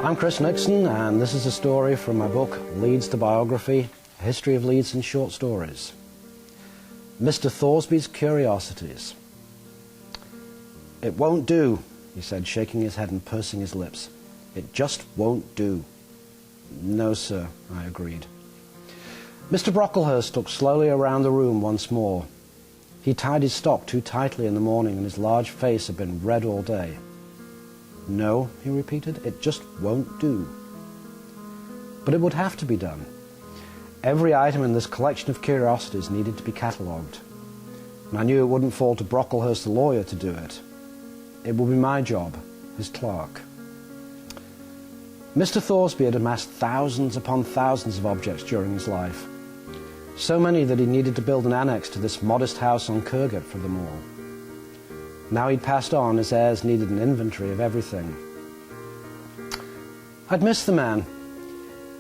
I'm Chris Nickson, and this is a story from my book, Leeds to Biography, A History of Leeds in Short Stories. Mr. Thoresby's Curiosities. "It won't do," he said, shaking his head and pursing his lips. "It just won't do." "No, sir," I agreed. Mr. Brocklehurst looked slowly around the room once more. He tied his stock too tightly in the morning, and his large face had been red all day. "No," he repeated, "it just won't do." But it would have to be done. Every item in this collection of curiosities needed to be catalogued, and I knew it wouldn't fall to Brocklehurst the lawyer to do it. It would be my job, his clerk. Mr. Thoresby had amassed thousands upon thousands of objects during his life, so many that he needed to build an annex to this modest house on Kirgate for them all. Now he'd passed on, his heirs needed an inventory of everything. I'd missed the man.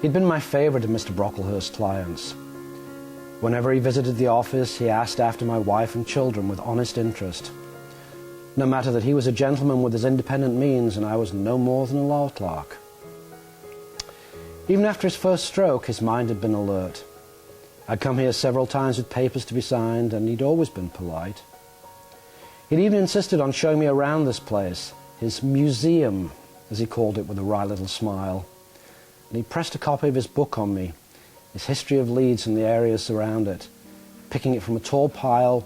He'd been my favourite of Mr. Brocklehurst's clients. Whenever he visited the office, he asked after my wife and children with honest interest, no matter that he was a gentleman with his independent means and I was no more than a law clerk. Even after his first stroke, his mind had been alert. I'd come here several times with papers to be signed, and he'd always been polite. He'd even insisted on showing me around this place, his museum, as he called it with a wry little smile. And he pressed a copy of his book on me, his history of Leeds and the areas around it, picking it from a tall pile,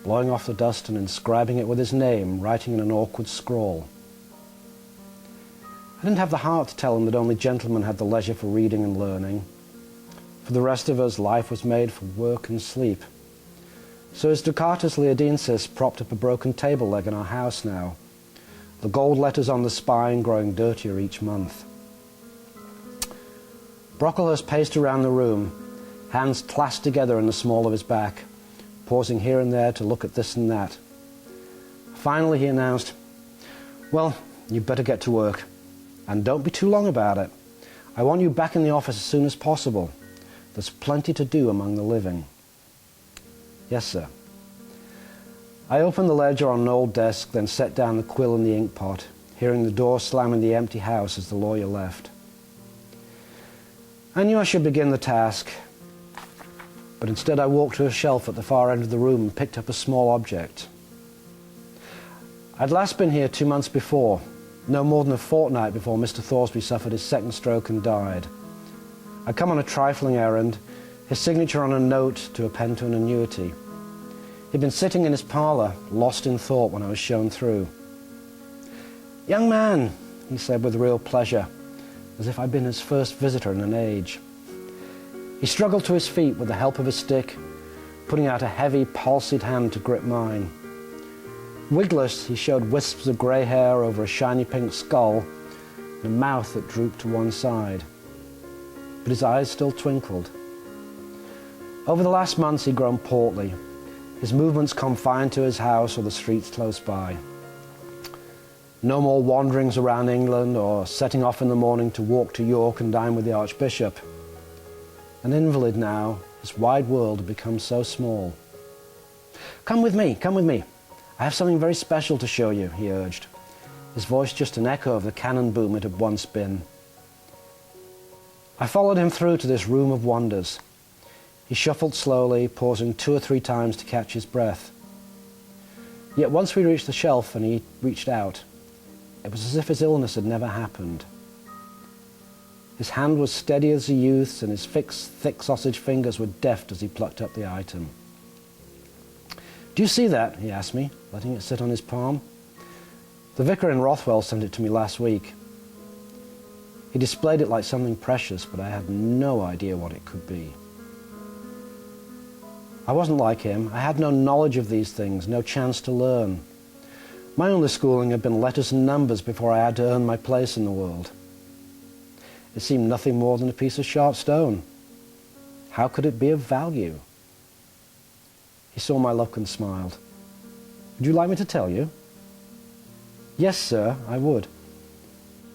blowing off the dust and inscribing it with his name, writing in an awkward scrawl. I didn't have the heart to tell him that only gentlemen had the leisure for reading and learning. For the rest of us, life was made for work and sleep. So his Ducatus Leodensis propped up a broken table leg in our house now, the gold letters on the spine growing dirtier each month. Brocklehurst paced around the room, hands clasped together in the small of his back, pausing here and there to look at this and that. Finally he announced, "Well, you'd better get to work, and don't be too long about it. I want you back in the office as soon as possible. There's plenty to do among the living." "Yes, sir." I opened the ledger on an old desk, then set down the quill and the ink pot, hearing the door slam in the empty house as the lawyer left. I knew I should begin the task, but instead I walked to a shelf at the far end of the room and picked up a small object. I'd last been here 2 months before, no more than a fortnight before Mr. Thoresby suffered his second stroke and died. I'd come on a trifling errand, his signature on a note to append to an annuity. He'd been sitting in his parlour, lost in thought, when I was shown through. "Young man," he said with real pleasure, as if I'd been his first visitor in an age. He struggled to his feet with the help of a stick, putting out a heavy, palsied hand to grip mine. Wigless, he showed wisps of grey hair over a shiny pink skull and a mouth that drooped to one side. But his eyes still twinkled. Over the last months he'd grown portly, his movements confined to his house or the streets close by. No more wanderings around England or setting off in the morning to walk to York and dine with the Archbishop. An invalid now, his wide world had become so small. Come with me, come with me. I have something very special to show you," he urged, his voice just an echo of the cannon boom it had once been. I followed him through to this room of wonders. He shuffled slowly, pausing 2 or 3 times to catch his breath. Yet once we reached the shelf and he reached out, it was as if his illness had never happened. His hand was steady as a youth's, and his thick sausage fingers were deft as he plucked up the item. "Do you see that?" he asked me, letting it sit on his palm. "The vicar in Rothwell sent it to me last week." He displayed it like something precious, but I had no idea what it could be. I wasn't like him. I had no knowledge of these things, no chance to learn. My only schooling had been letters and numbers before I had to earn my place in the world. It seemed nothing more than a piece of sharp stone. How could it be of value? He saw my look and smiled. "Would you like me to tell you?" "Yes, sir, I would."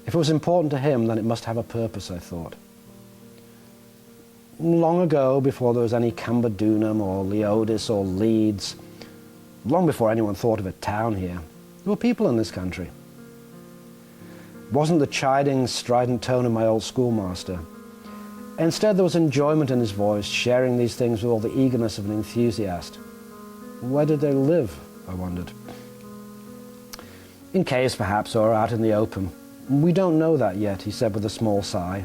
If it was important to him, then it must have a purpose, I thought. Long ago, before there was any Camberdunum or Leodis or Leeds, long before anyone thought of a town here, there were people in this country. It wasn't the chiding, strident tone of my old schoolmaster. Instead, there was enjoyment in his voice, sharing these things with all the eagerness of an enthusiast. Where did they live, I wondered? In caves, perhaps, or out in the open. We don't know that yet, he said with a small sigh,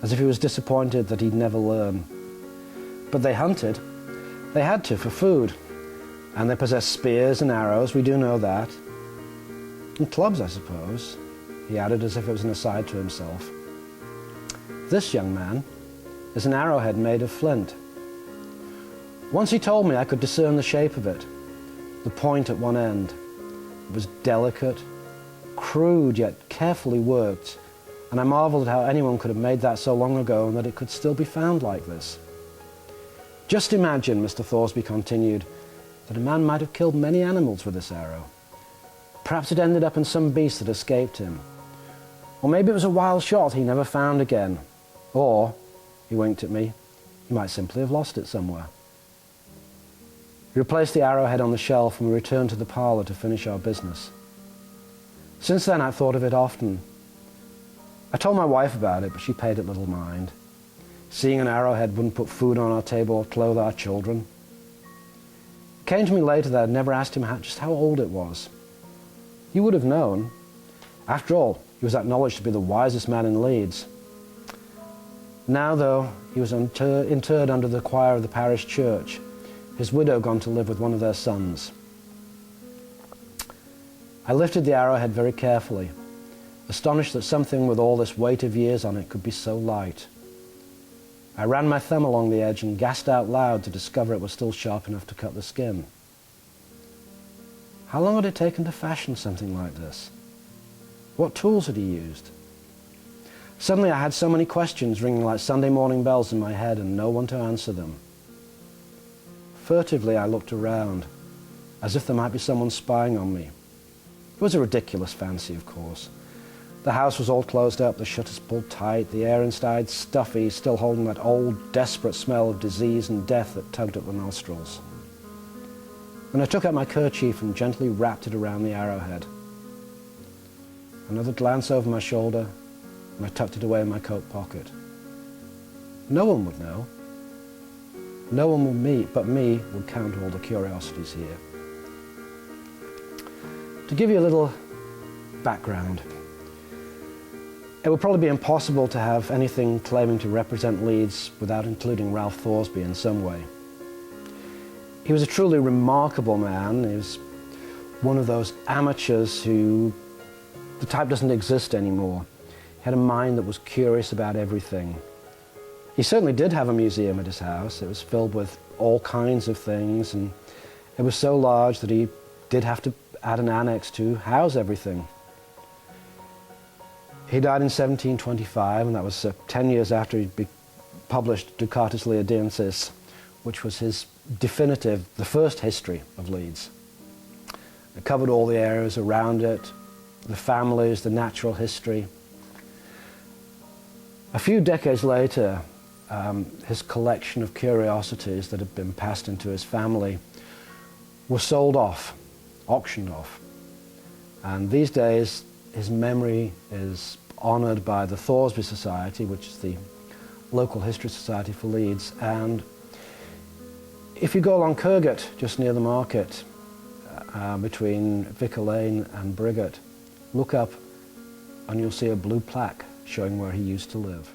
as if he was disappointed that he'd never learn. But they hunted. They had to, for food. And they possessed spears and arrows, we do know that. And clubs, I suppose, he added as if it was an aside to himself. This young man is an arrowhead made of flint. Once he told me I could discern the shape of it, the point at one end. It was delicate, crude yet carefully worked, and I marveled at how anyone could have made that so long ago and that it could still be found like this. Just imagine, Mr. Thoresby continued, that a man might have killed many animals with this arrow. Perhaps it ended up in some beast that escaped him. Or maybe it was a wild shot he never found again. Or, he winked at me, he might simply have lost it somewhere. We replaced the arrowhead on the shelf and we returned to the parlour to finish our business. Since then I've thought of it often. I told my wife about it, but she paid it little mind. Seeing an arrowhead wouldn't put food on our table or clothe our children. It came to me later that I'd never asked him just how old it was. He would have known. After all, he was acknowledged to be the wisest man in Leeds. Now, though, he was interred under the choir of the parish church, his widow gone to live with one of their sons. I lifted the arrowhead very carefully, astonished that something with all this weight of years on it could be so light. I ran my thumb along the edge and gasped out loud to discover it was still sharp enough to cut the skin. How long had it taken to fashion something like this? What tools had he used? Suddenly I had so many questions ringing like Sunday morning bells in my head and no one to answer them. Furtively I looked around, as if there might be someone spying on me. It was a ridiculous fancy, of course. The house was all closed up, the shutters pulled tight, the air inside stuffy, still holding that old, desperate smell of disease and death that tugged at the nostrils. Then I took out my kerchief and gently wrapped it around the arrowhead. Another glance over my shoulder, and I tucked it away in my coat pocket. No one would know. No one but me would count all the curiosities here. To give you a little background, it would probably be impossible to have anything claiming to represent Leeds without including Ralph Thoresby in some way. He was a truly remarkable man. He was one of those amateurs who, the type doesn't exist anymore. He had a mind that was curious about everything. He certainly did have a museum at his house. It was filled with all kinds of things, and it was so large that he did have to add an annex to house everything. He died in 1725, and that was 10 years after he'd published Ducatus Leodensis, which was his definitive, the first history of Leeds. It covered all the areas around it, the families, the natural history. A few decades later, his collection of curiosities that had been passed into his family were sold off, auctioned off. And these days, his memory is honoured by the Thoresby Society, which is the local history society for Leeds. And if you go along Kirgate, just near the market, between Vicar Lane and Briggate, look up and you'll see a blue plaque showing where he used to live.